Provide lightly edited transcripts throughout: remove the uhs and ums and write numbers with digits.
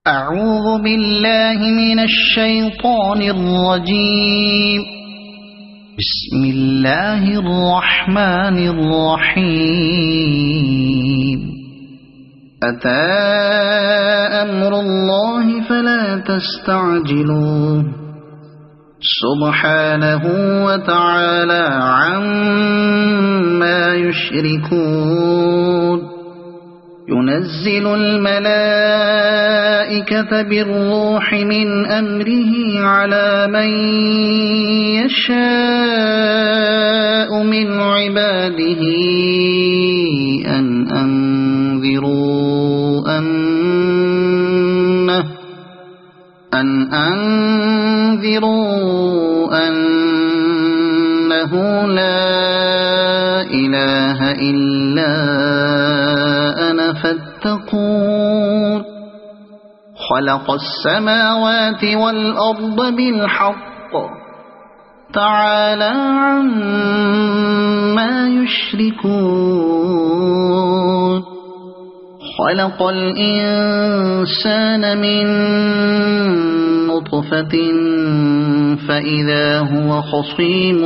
أعوذ بالله من الشيطان الرجيم. بسم الله الرحمن الرحيم. أتى أمر الله فلا تستعجلوه سبحانه وتعالى عما يشركون. ينزل الملائكة بالروح من أمره على من يشاء من عباده أن أنذروا أنه لا إله إلا أنا فاتقون. خلق السماوات والأرض بالحق تعالى عما يشركون. خلق الإنسان من نطفة فإذا هو خصيم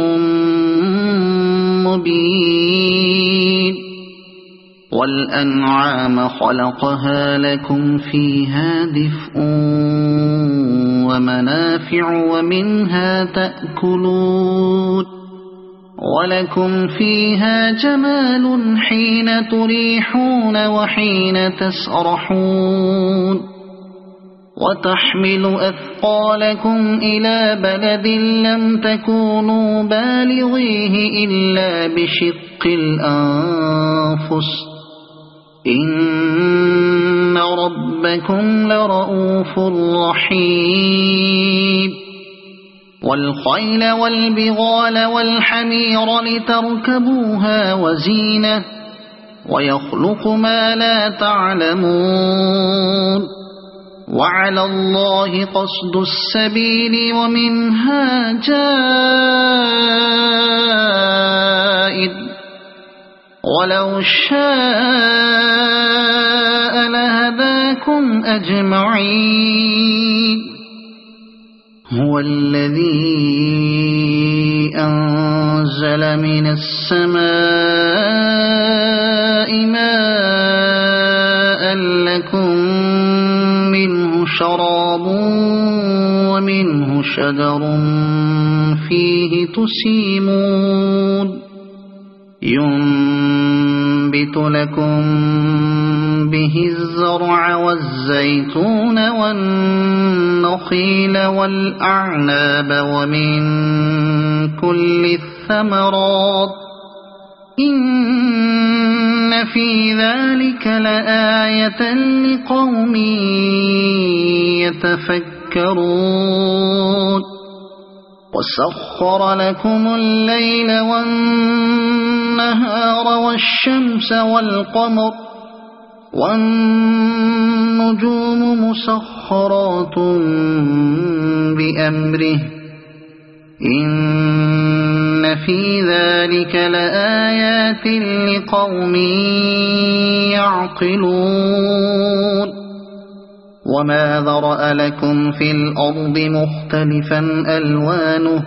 مبين. والأنعام خلقها لكم فيها دفء ومنافع ومنها تأكلون. ولكم فيها جمال حين تريحون وحين تسرحون. وتحمل أثقالكم إلى بلد لم تكونوا بالغيه إلا بشق الأنفس إن ربكم لرؤوف رحيم. والخيل والبغال والحمير لتركبوها وزينة ويخلق ما لا تعلمون. وعلى الله قصد السبيل ومنها جائر ولو شاء لهداكم أجمعين. هو الذي أنزل من السماء ماء لكم منه شراب ومنه شجر فيه تسيمون. ينبت لكم به الزرع والزيتون والنخيل والأعناب ومن كل الثمرات إن في ذلك لآية لقوم يتفكرون. وسخر لكم الليل والنهار والشمس والقمر والنجوم مسخرات بأمره إن في ذلك لآيات لقوم يعقلون. وما ذرأ لكم في الأرض مختلفا ألوانه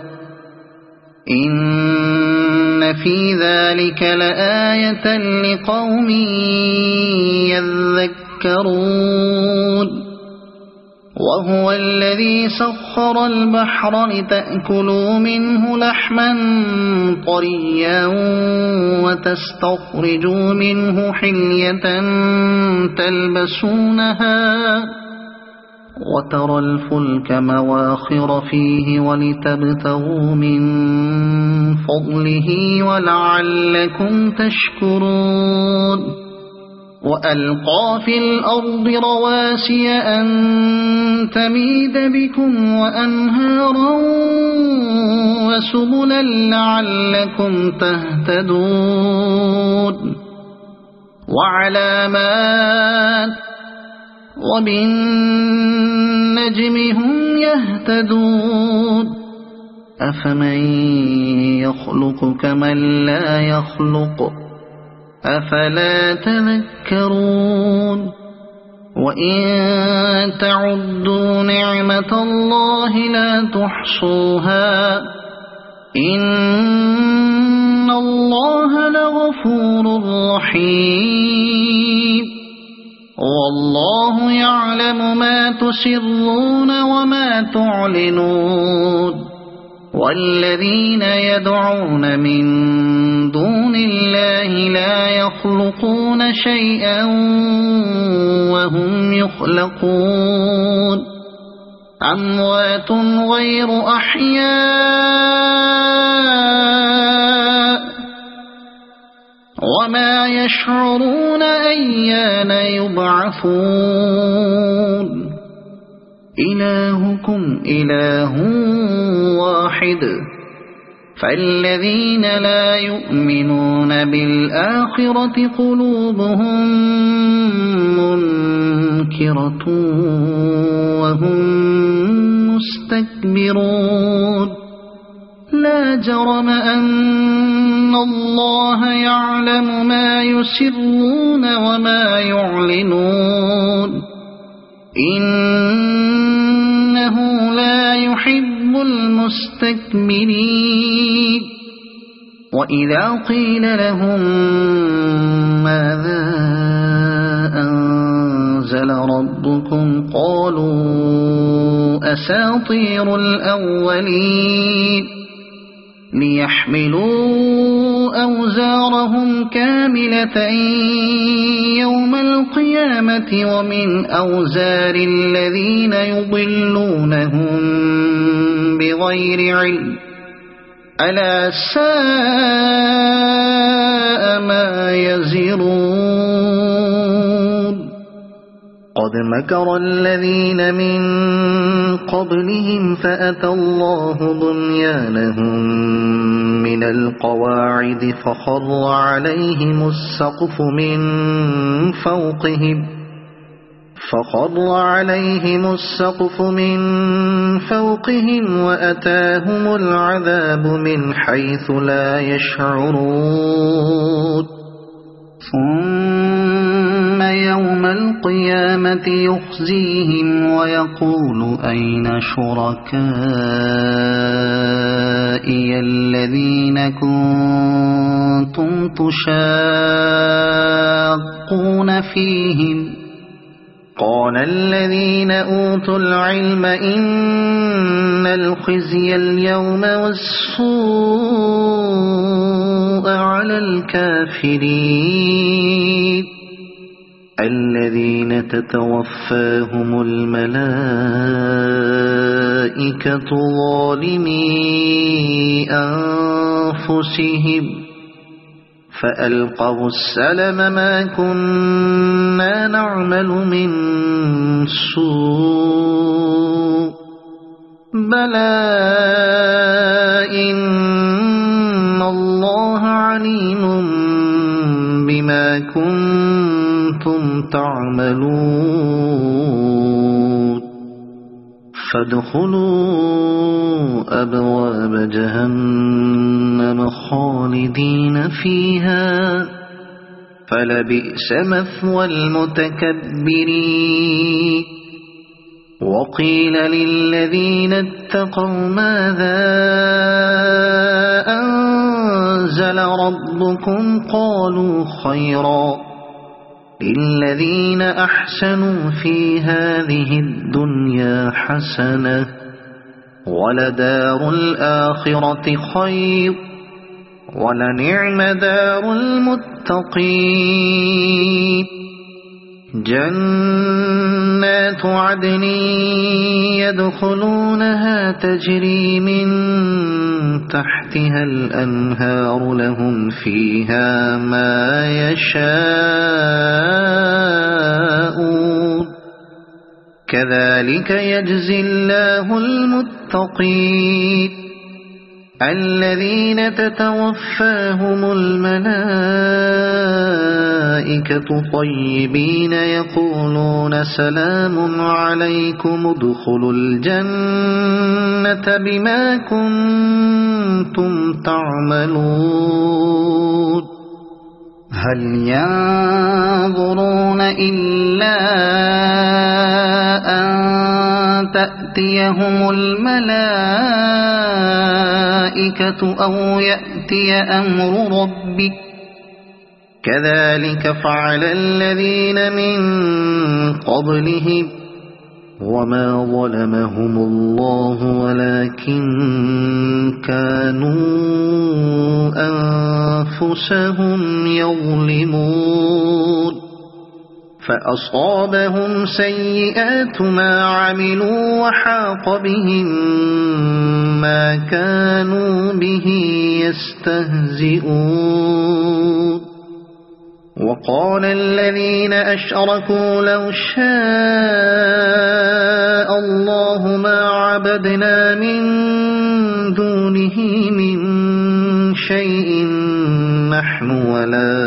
إن في ذلك لآية لقوم يذكرون. وهو الذي سخر البحر لتأكلوا منه لحما طريا وتستخرجوا منه حلية تلبسونها وترى الفلك مواخر فيه ولتبتغوا من فضله ولعلكم تشكرون. وألقى في الأرض رواسي أن تميد بكم وأنهارا وسبلا لعلكم تهتدون. وعلامات وبالنجم هم يهتدون. أفمن يخلق كمن لا يخلق أفلا تذكرون وإن تعدوا نعمة الله لا تحصوها إن الله لغفور رحيم والله يعلم ما تسرون وما تعلنون والذين يدعون من دون الله لا يخلقون شيئا وهم يخلقون أموات غير أحياء وما يشعرون أيان يبعثون إلهكم إله واحد فالذين لا يؤمنون بالآخرة قلوبهم منكرة وهم مستكبرون لا جرم أن الله يعلم ما يسرون وما يعلنون إنه لا يحب المستكبرين وإذا قيل لهم ماذا أنزل ربكم قالوا أساطير الأولين ليحملوا أوزارهم كاملة يوم القيامة ومن أوزار الذين يضلونهم بغير علم ألا ساء ما يزرون قد مكر الذين من قبلهم فأتى الله بنيانهم من القواعد فخر عليهم السقف من فوقهم وأتاهم العذاب من حيث لا يشعرون ثم يوم القيامة يخزيهم ويقول أين شركائي الذين كنتم تشاقون فيهم قال الذين أوتوا العلم إن الخزي اليوم والسوء على الكافرين الذين تتوفاهم الملائكة ظالمي أنفسهم فألقوا السلم ما كنا نعمل من سوء بلى إن الله عليم بما كنتم تعملون فادخلوا أبواب جهنم خالدين فيها فلبئس مثوى المتكبرين وقيل للذين اتقوا ماذا أنزل ربكم قالوا خيرا للذين أحسنوا في هذه الدنيا حسنة ولدار الآخرة خير ولنعم دار المتقين جنات عدن يدخلونها تجري من تحتها الأنهار لهم فيها ما يشاءون كذلك يجزي الله المتقين الذين تتوفاهم الملائكة طيبين يقولون سلام عليكم ادخلوا الجنة بما كنتم تعملون هل ينظرون إلا أن تأتيهم الملائكة أو يأتي أمر ربك كذلك فعل الذين من قبلهم وما ظلمهم الله ولكن كانوا أنفسهم يظلمون فأصابهم سيئات ما عملوا وحاق بهم ما كانوا به يستهزئون وقال الذين أشركوا لو شاء الله ما عبدنا من دونه من شيء نحن ولا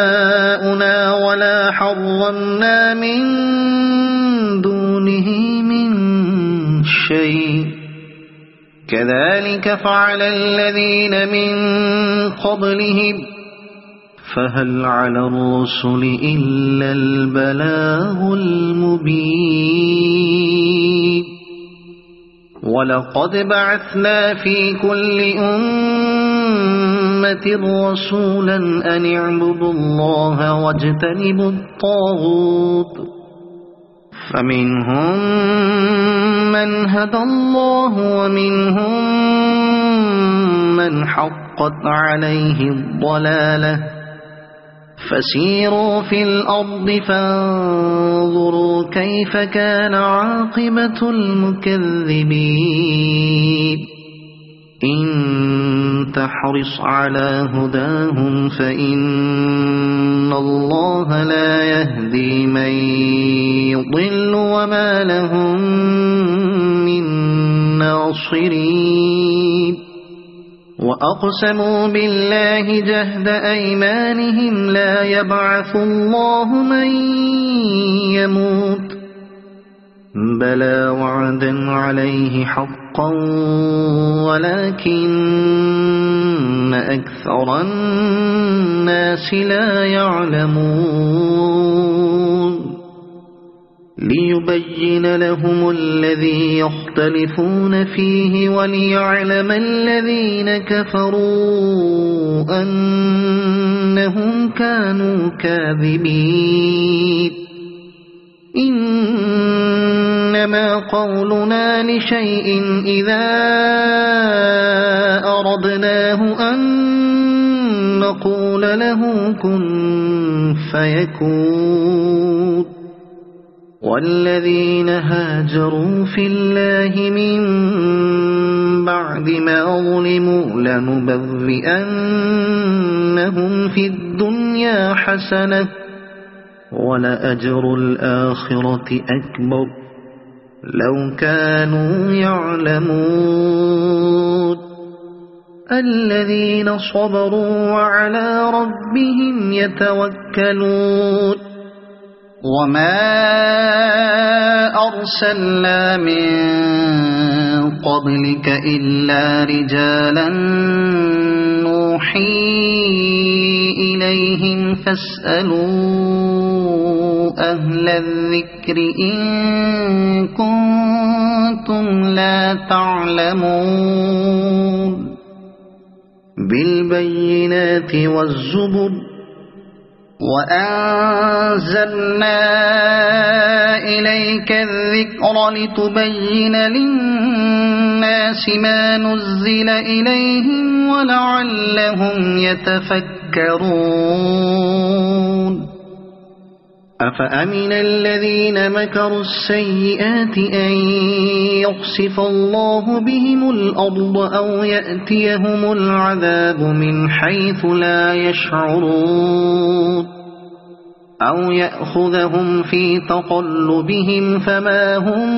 آباؤنا ولا حرمنا من دونه من شيء كذلك فعل الذين من قبلهم فهل على الرسل إلا البلاغ المبين ولقد بعثنا في كل أمة رسولا أن اعبدوا الله واجتنبوا الطاغوت فمنهم من هدى الله ومنهم من حقت عليه الضلالة فسيروا في الأرض فانظروا كيف كان عاقبة المكذبين إن تحرص على هداهم فإن الله لا يهدي من يضل وما لهم من ناصرين وأقسموا بالله جهد أيمانهم لا يبعث الله من يموت بلى وعدا عليه حقا ولكن أكثر الناس لا يعلمون ليبين لهم الذي يختلفون فيه وليعلم الذين كفروا أنهم كانوا كاذبين إنما قولنا لشيء إذا أردناه أن نقول له كن فيكون والذين هاجروا في الله من بعد ما ظلموا لنبوئنهم في الدنيا حسنة ولأجر الآخرة أكبر لو كانوا يعلمون الذين صبروا وعلى ربهم يتوكلون وما أرسلنا من قبلك إلا رجالا نوحي إليهم فاسألوا أهل الذكر إن كنتم لا تعلمون بالبينات والزبر وأنزلنا إليك الذكر لتبين للناس ما نزل إليهم ولعلهم يتفكرون أفأمن الذين مكروا السيئات أن يخسف الله بهم الأرض أو يأتيهم العذاب من حيث لا يشعرون أو يأخذهم في تقلبهم فما هم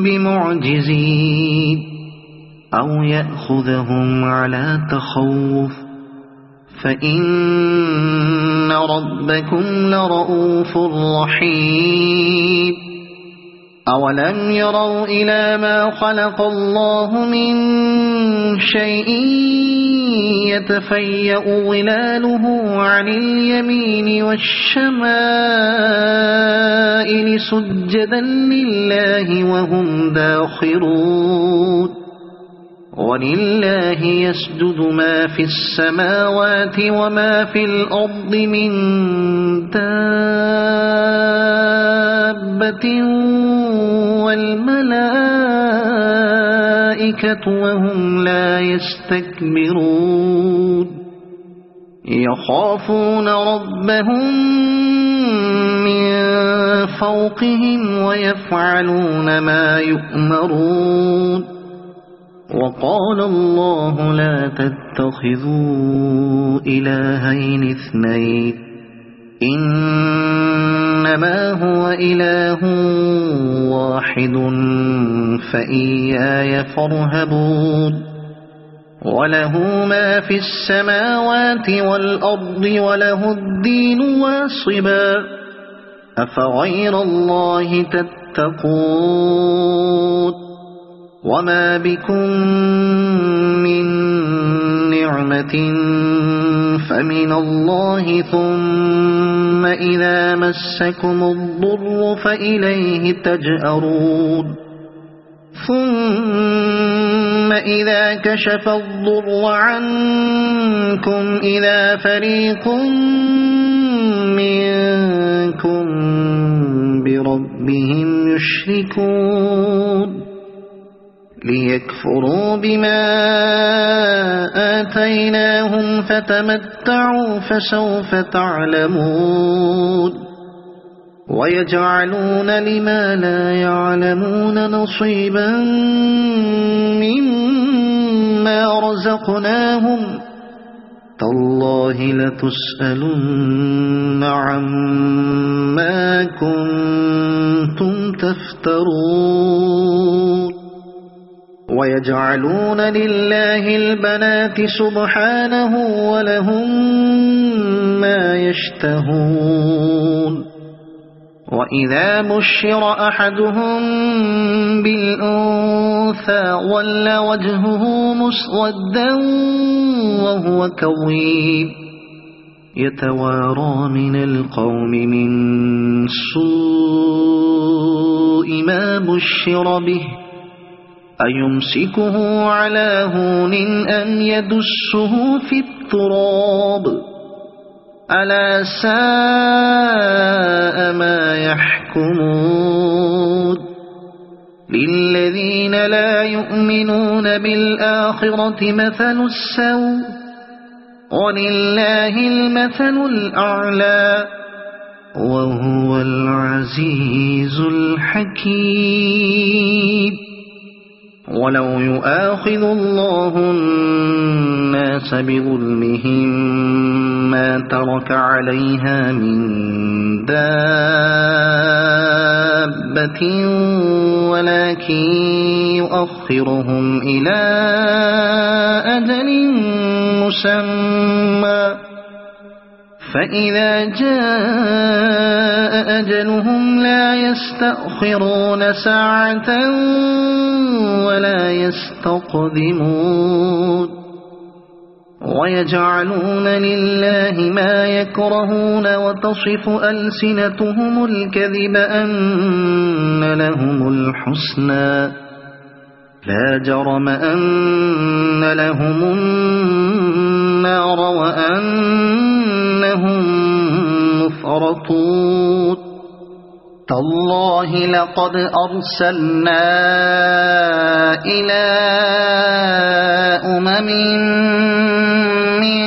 بمعجزين أو يأخذهم على تخوف فإن ربكم لرؤوف رحيم أولم يروا إلى ما خلق الله من شيء يتفيأ ظلاله عن اليمين والشمائل سجدا لله وهم داخرون ولله يسجد ما في السماوات وما في الأرض من دابة والملائكة وهم لا يستكبرون يخافون ربهم من فوقهم ويفعلون ما يؤمرون وقال الله لا تتخذوا إلهين اثنين إنما هو إله واحد فإياي فارهبون وله ما في السماوات والأرض وله الدين واصبا أفغير الله تتقون وما بكم من نعمة فمن الله ثم إذا مسكم الضر فإليه تجأرون ثم إذا كشف الضر عنكم إذا فريق منكم بربهم يشركون ليكفروا بما آتيناهم فتمتعوا فسوف تعلمون ويجعلون لما لا يعلمون نصيبا مما رزقناهم تالله لتسألن عما كنتم تفترون ويجعلون لله البنات سبحانه ولهم ما يشتهون وإذا بشر أحدهم بالأنثى ظل وجهه مسودا وهو كظيم يتوارى من القوم من سوء ما بشر به أيمسكه على هون أم يدسه في التراب ألا ساء ما يحكمون للذين لا يؤمنون بالآخرة مثل السوء ولله المثل الأعلى وهو العزيز الحكيم ولو يؤاخذ الله الناس بظلمهم ما ترك عليها من دابة ولكن يؤخرهم إلى أجل مسمى فإذا جاء أجلهم لا يستأخرون ساعة ولا يستقدمون ويجعلون لله ما يكرهون وتصف ألسنتهم الكذب أن لهم الحسنى لا جرم أن لهم النار وأنهم مفرطون تالله لقد أرسلنا إلى أمم من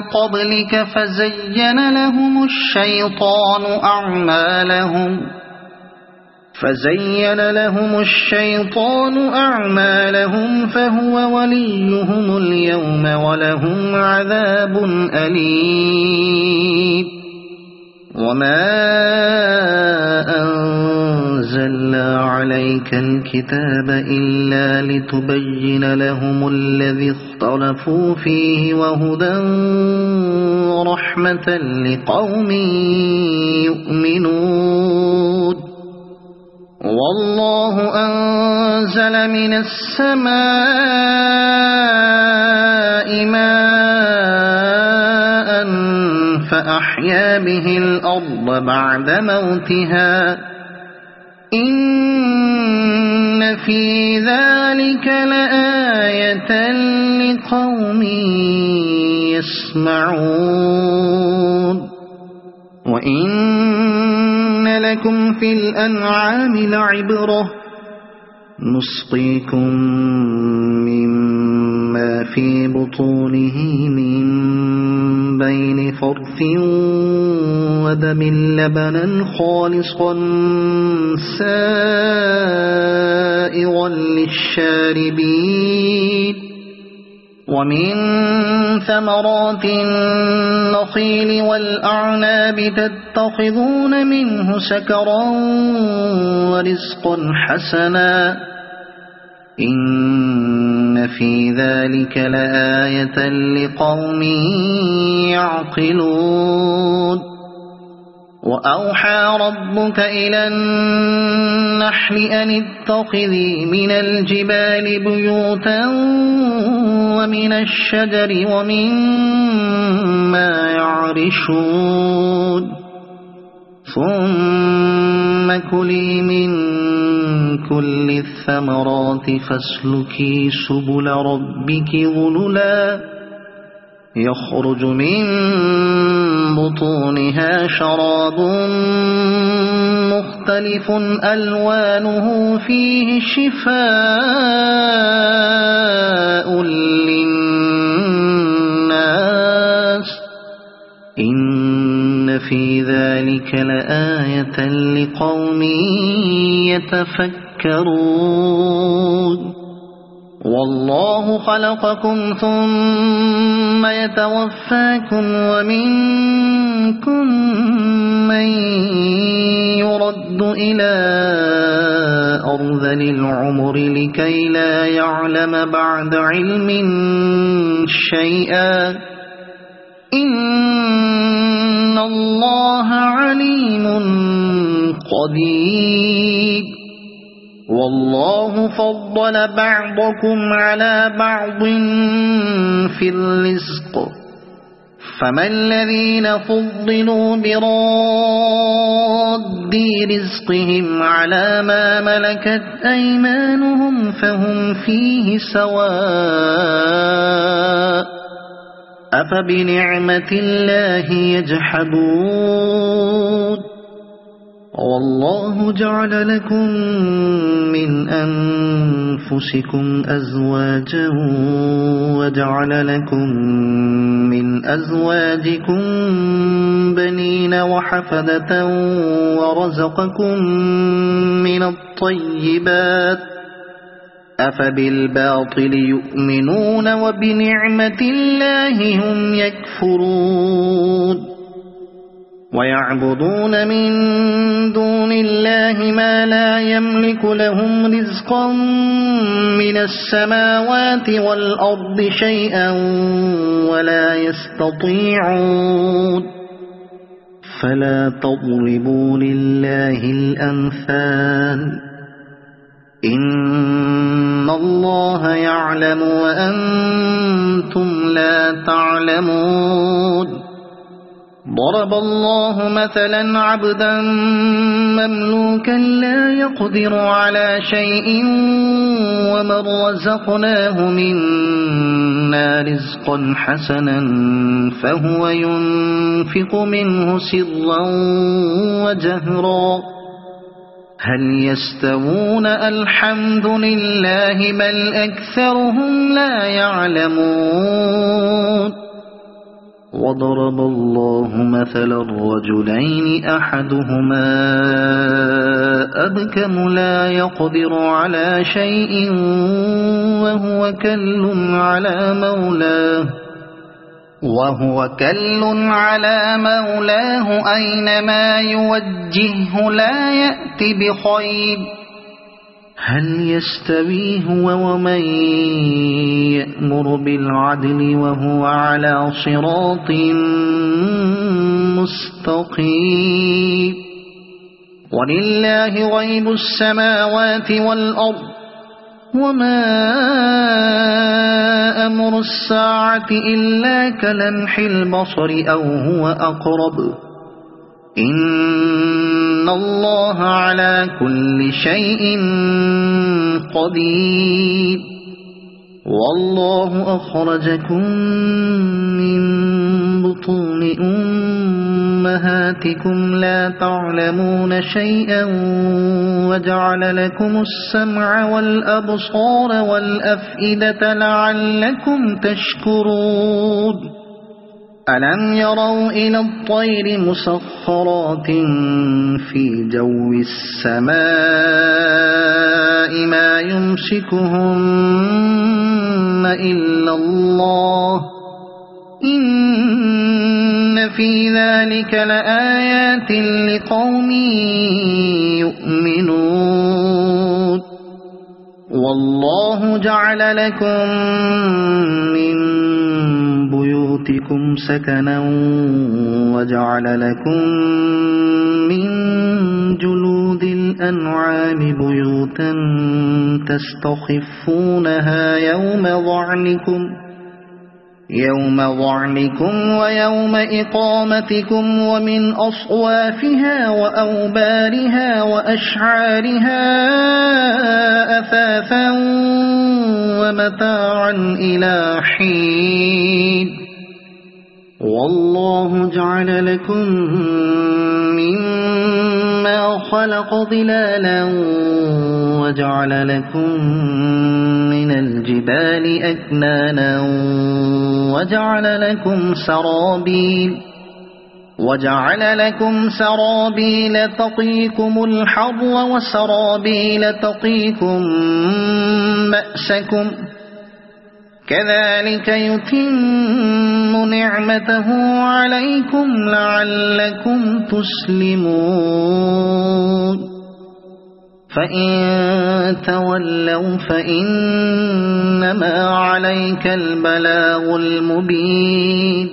قبلك فزين لهم الشيطان أعمالهم فهو وليهم اليوم ولهم عذاب أليم وما أنزلنا عليك الكتاب إلا لتبين لهم الذي اختلفوا فيه وهدى ورحمة لقوم يؤمنون والله أنزل من السماء ماء فأحيا به الأرض بعد موتها إن في ذلك لآية لقوم يسمعون وإن لكم في الأنعام لعبرة نسقيكم مما في بطونه من بين فرث ودم لبنا خالصا سائغا للشاربين ومن ثمرات النخيل والأعناب تتخذون منه سكرا ورزقا حسنا إن في ذلك لآية لقوم يعقلون وأوحى ربك إلى النحل أن اتخذي من الجبال بيوتا ومن الشجر ومما يعرشون ثم كلي من كل الثمرات فاسلكي سبل ربك ذللا يخرج من بطونها شراب مختلف ألوانه فيه شفاء للناس إن في ذلك لآية لقوم يتفكرون والله خلقكم ثم يتوفاكم ومنكم من يرد إلى أرذل العمر لكي لا يعلم بعد علم شيئا إن الله عليم قدير والله فضل بعضكم على بعض في الرزق فما الذين فضلوا براد رزقهم على ما ملكت أيمانهم فهم فيه سواء أفبنعمة الله يجحدون والله جعل لكم من أنفسكم أزواجا وجعل لكم من أزواجكم بنين وحفدة ورزقكم من الطيبات أفبالباطل يؤمنون وبنعمة الله هم يكفرون ويعبدون من دون الله ما لا يملك لهم رزقا من السماوات والأرض شيئا ولا يستطيعون فلا تضربوا لله الأمثال إن الله يعلم وأنتم لا تعلمون ضرب الله مثلا عبدا مملوكا لا يقدر على شيء ومن رزقناه منا رزقا حسنا فهو ينفق منه سرا وجهرا هل يستوون الحمد لله بل أكثرهم لا يعلمون وضرب الله مثلا رجلين أحدهما أبكم لا يقدر على شيء وهو كل على مولاه أينما يوجهه لا يأت بخير هل يستوي هو ومن يأمر بالعدل وهو على صراط مستقيم ولله غيب السماوات والأرض وما أمر الساعة إلا كلمح البصر أو هو أقرب إن الله على كل شيء قدير والله أخرجكم من بطون أمهاتكم لا تعلمون شيئا وجعل لكم السمع والأبصار والأفئدة لعلكم تشكرون ألم يروا إلى الطير مسخرات في جو السماء ما يمسكهن إلا الله إن في ذلك لآيات لقوم يؤمنون والله جعل لكم من بيوتكم سكنا وجعل لكم من جلود الأنعام بيوتا تستخفونها يوم ظعنكم ويوم إقامتكم ومن أصوافها وأوبارها وأشعارها أثاثا ومتاعا إلى حين والله جعل لكم مما خلق ظلالا وجعل لكم من الجبال أكنانا وجعل لكم سرابيل تقيكم الحر وسرابيل تقيكم بأسكم كذلك يتم نعمته عليكم لعلكم تسلمون فإن تولوا فإنما عليك البلاغ المبين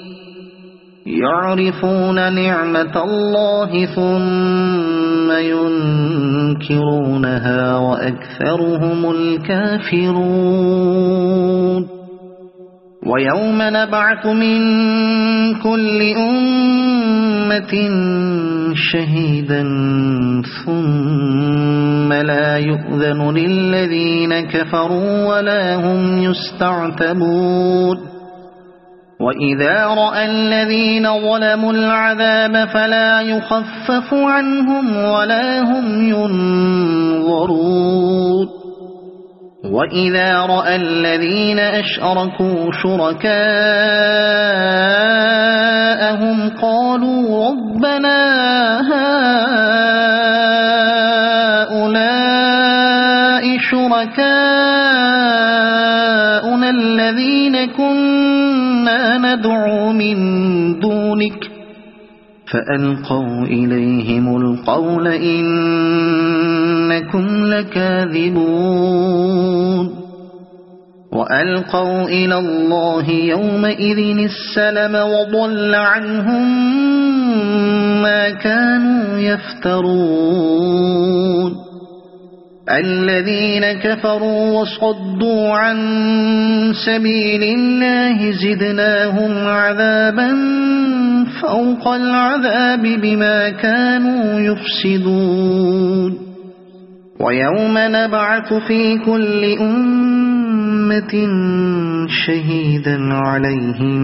يعرفون نعمة الله ثم ينكرونها وأكثرهم الكافرون ويوم نبعث من كل أمة شهيدا ثم لا يؤذن للذين كفروا ولا هم يستعتبون وإذا رأى الذين ظلموا العذاب فلا يخفف عنهم ولا هم ينظرون وإذا رأى الذين أشركوا شركاءهم قالوا ربنا هؤلاء شركاؤنا الذين كنا ندعو من دونك فألقوا إليهم القول إنكم لكاذبون وألقوا إلى الله يومئذ السلم وضل عنهم ما كانوا يفترون الذين كفروا وصدوا عن سبيل الله زدناهم عذابا فوق العذاب بما كانوا يفسدون ويوم نبعث في كل أمة شهيدا عليهم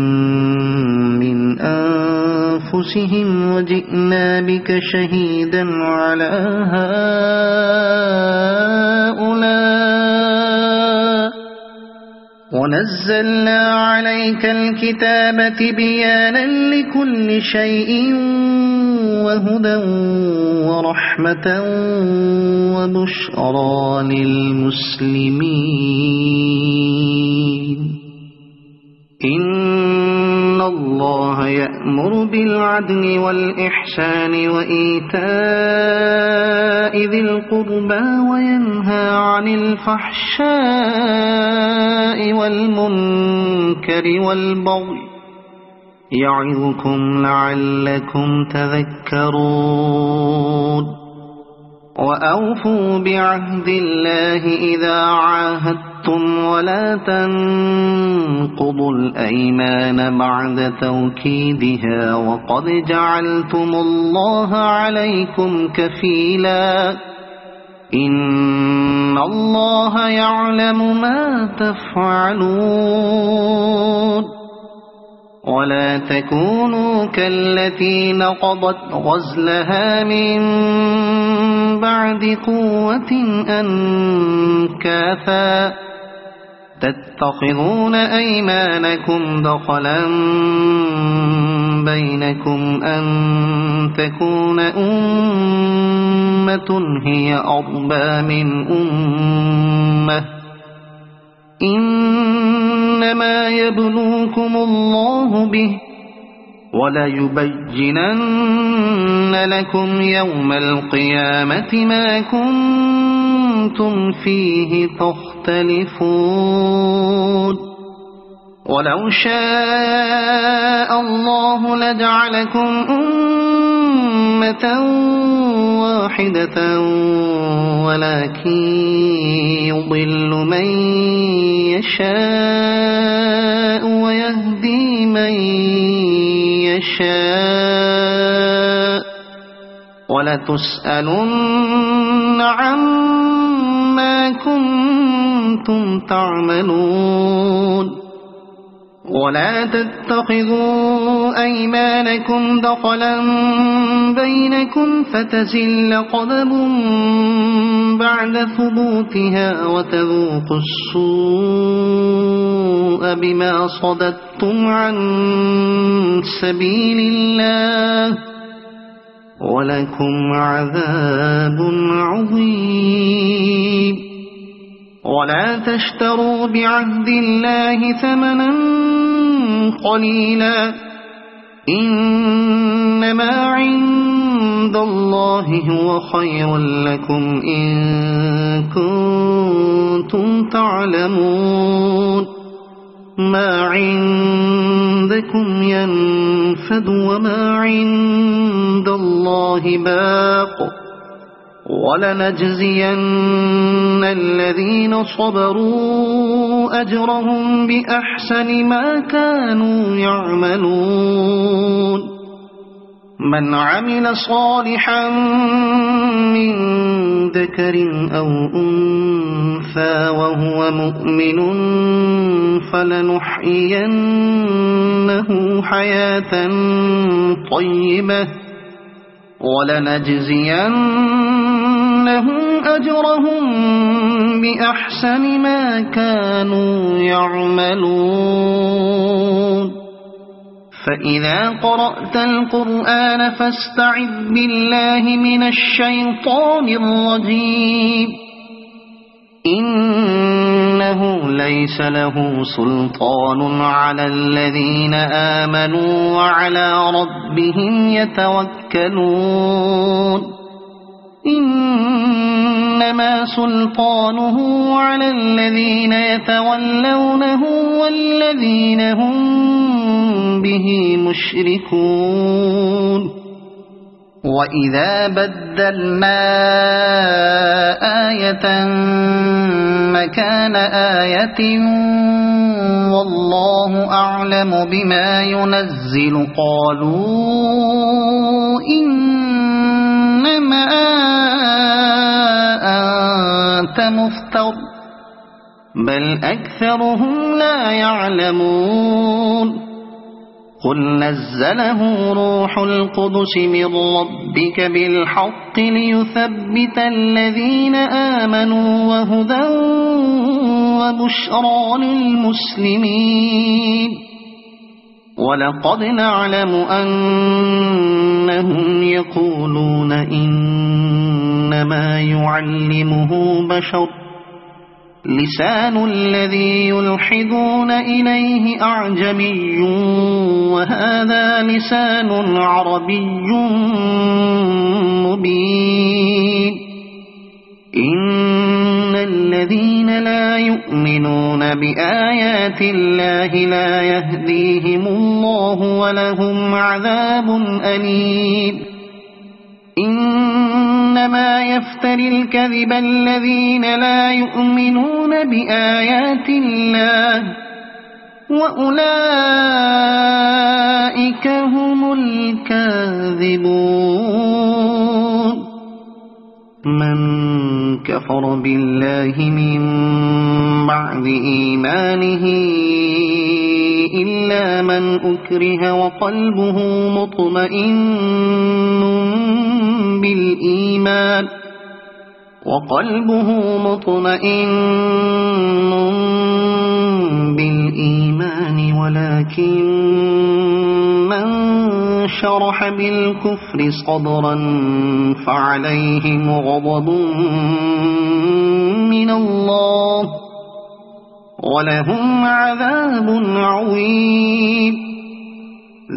من أنفسهم وجئنا بك شهيدا على هؤلاء ونزلنا عليك الكتاب تبيانا لكل شيء وهدى ورحمة وبشرى للمسلمين إن الله يأمر بالعدل والإحسان وإيتاء ذي القربى وينهى عن الفحشاء والمنكر والبغي يعظكم لعلكم تذكرون وأوفوا بعهد الله إذا عاهدتم ولا تنقضوا الأيمان بعد توكيدها وقد جعلتم الله عليكم كفيلا إن الله يعلم ما تفعلون ولا تكونوا كالتي نقضت غزلها من بعد قوة أنكاثا تتخذون أيمانكم دخلا بينكم أن تكون أمة هي أربى من أمة إنما يبلوكم الله به وليبينن لكم يوم القيامة ما كنتم فيه تختلفون ولو شاء الله لجعلكم أمة واحدة ولكن يضل من يشاء ويهدي من يشاء ولتسألن عما كنتم تعملون ولا تتخذوا أيمانكم دخلا بينكم فتزل قدم بعد ثبوتها وتذوقوا السوء بما صددتم عن سبيل الله ولكم عذاب عظيم ولا تشتروا بعهد الله ثمنا قليلا إنما عند الله هو خير لكم إن كنتم تعلمون ما عندكم ينفد وما عند الله باق ولنجزين الذين صبروا أجرهم بأحسن ما كانوا يعملون من عمل صالحا من ذكر أو أنثى وهو مؤمن فلنحيينه حياة طيبة ولنجزينهم أجرهم بأحسن ما كانوا يعملون فإذا قرأت القرآن فاستعذ بالله من الشيطان الرجيم إنه ليس له سلطان على الذين آمنوا وعلى ربهم يتوكلون إنما سلطانه على الذين يتولونه والذين هم به مشركون وإذا بدلنا آية مكان آية والله أعلم بما ينزل قالوا إنما أنت مفتر بل أكثرهم لا يعلمون قل نزله روح القدس من ربك بالحق ليثبت الذين آمنوا وهدى وبشرى للمسلمين ولقد نعلم أنهم يقولون إنما يعلمه بشر لسان الذي يلحدون إليه أعجمي وهذا لسان عربي مبين إن الذين لا يؤمنون بآيات الله لا يهديهم الله ولهم عذاب أليم إن إنما يفتري الكذب الذين لا يؤمنون بآيات الله وأولئك هم الكاذبون. من كفر بالله من بعد إيمانه إلا من أكره وقلبه مطمئن بالإيمان ولكن من شرح بالكفر صدرا فعليهم غضب من الله ولهم عذاب عظيم.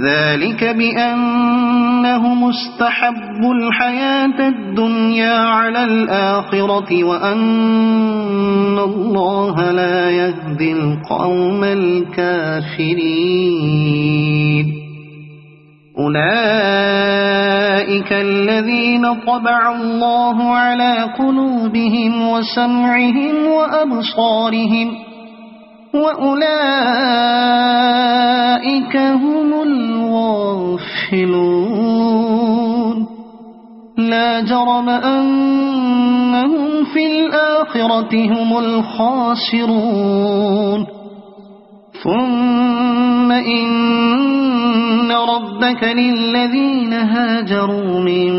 ذلك بأنهم استحبوا الحياة الدنيا على الآخرة وأن الله لا يهدي القوم الكافرين. أولئك الذين طبع الله على قلوبهم وسمعهم وأبصارهم وأولئك هم الغافلون. لا جرم أنهم في الآخرة هم الخاسرون. ثم إن ربك للذين هاجروا من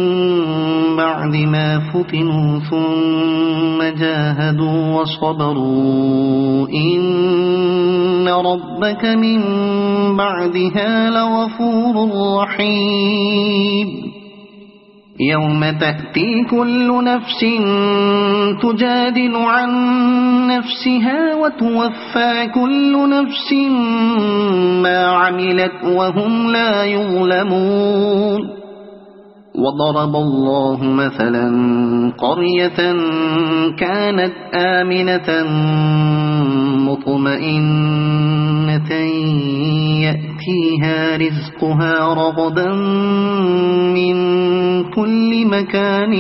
بعد ما فتنوا ثم جاهدوا وصبروا إن ربك من بعدها لغفور رحيم. يوم تأتي كل نفس تجادل عن نفسها وتوفى كل نفس ما عملت وهم لا يظلمون. وضرب الله مثلا قرية كانت آمنة مطمئنة يأتيها رزقها رغدا من كل مكان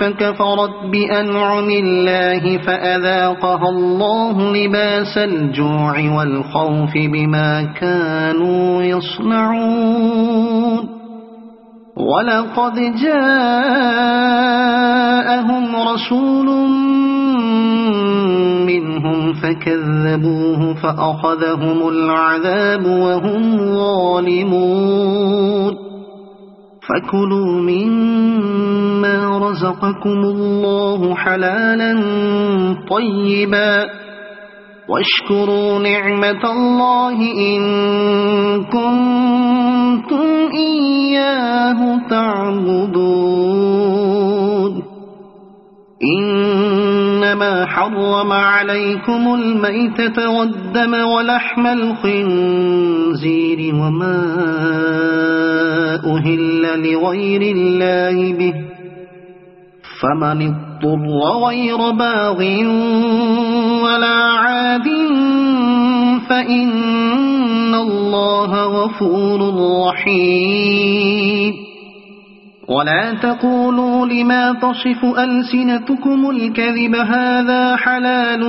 فكفرت بأنعم الله فأذاقها الله لباس الجوع والخوف بما كانوا يصنعون. ولقد جاءهم رسول منهم فكذبوه فأخذهم العذاب وهم ظالمون. فكلوا مما رزقكم الله حلالا طيبا واشكروا نعمة الله إن كنتم إياه تعبدون. إنما حرم عليكم الميتة والدم ولحم الخنزير وما أهل لغير الله به فمن اضطر غير باغ ولا عاد فإن الله غفور رحيم. ولا تقولوا لما تصف ألسنتكم الكذب هذا حلال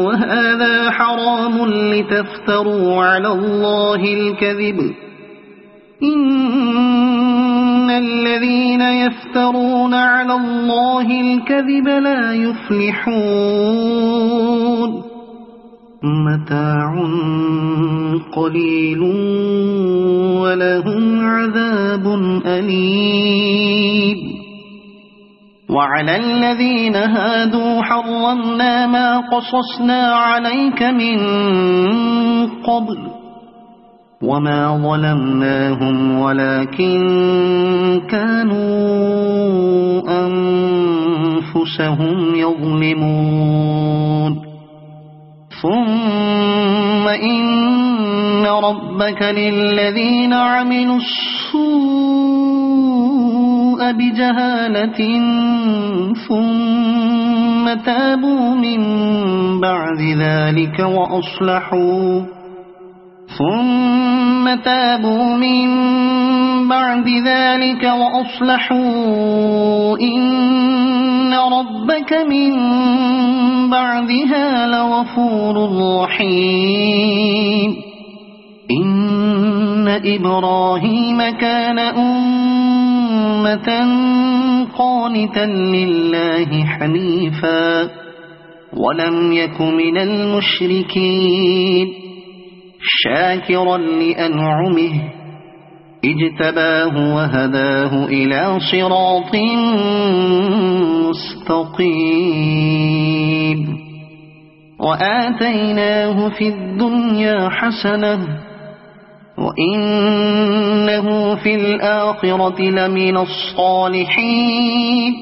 وهذا حرام لتفتروا على الله الكذب. إن الذين يفترون على الله الكذب لا يفلحون. متاع قليل ولهم عذاب أليم. وعلى الذين هادوا حرمنا ما قصصنا عليك من قبل وما ظلمناهم ولكن كانوا أنفسهم يظلمون. ثم إن ربك للذين عملوا السوء بجهالة ثم تابوا من بعد ذلك ثم تابوا من بعد ذلك وأصلحوا إن ربك من بعدها لغفور رحيم إن إبراهيم كان أمة قانتا لله حنيفا ولم يك من المشركين شاكرا لأنعمه اجتباه وهداه إلى صراط مستقيم وآتيناه في الدنيا حسنة وإنه في الآخرة لمن الصالحين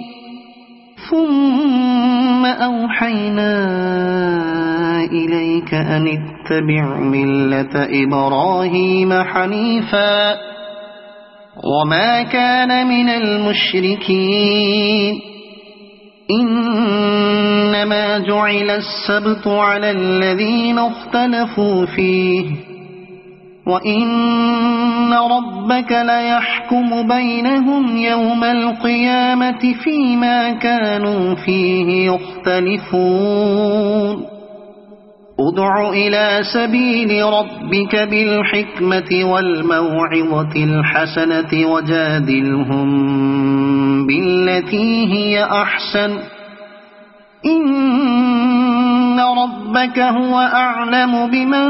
ثم أوحينا إليك أن اتبع ملة إبراهيم حنيفا وما كان من المشركين إنما جعل السبت على الذين اختلفوا فيه وإن ربك ليحكم بينهم يوم القيامة فيما كانوا فيه يختلفون ادع إلى سبيل ربك بالحكمة والموعظة الحسنة وجادلهم بالتي هي أحسن إن ربك هو أعلم بمن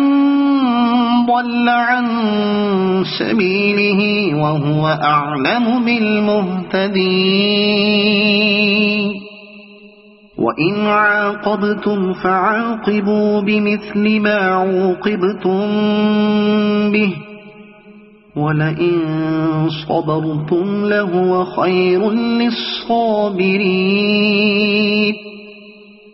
ضل عن سبيله وهو أعلم بالمهتدين وإن عاقبتم فعاقبوا بمثل ما عوقبتم به ولئن صبرتم لهو خير للصابرين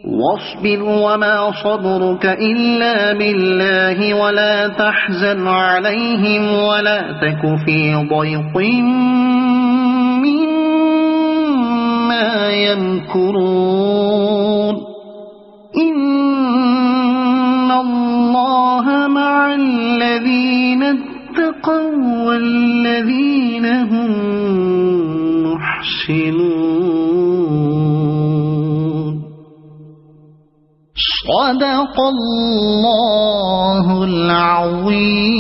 واصبر وما صبرك إلا بالله ولا تحزن عليهم ولا تك في ضيق مما يمكرون إن الله مع الذين اتقوا والذين هم محسنون صدق الله العظيم.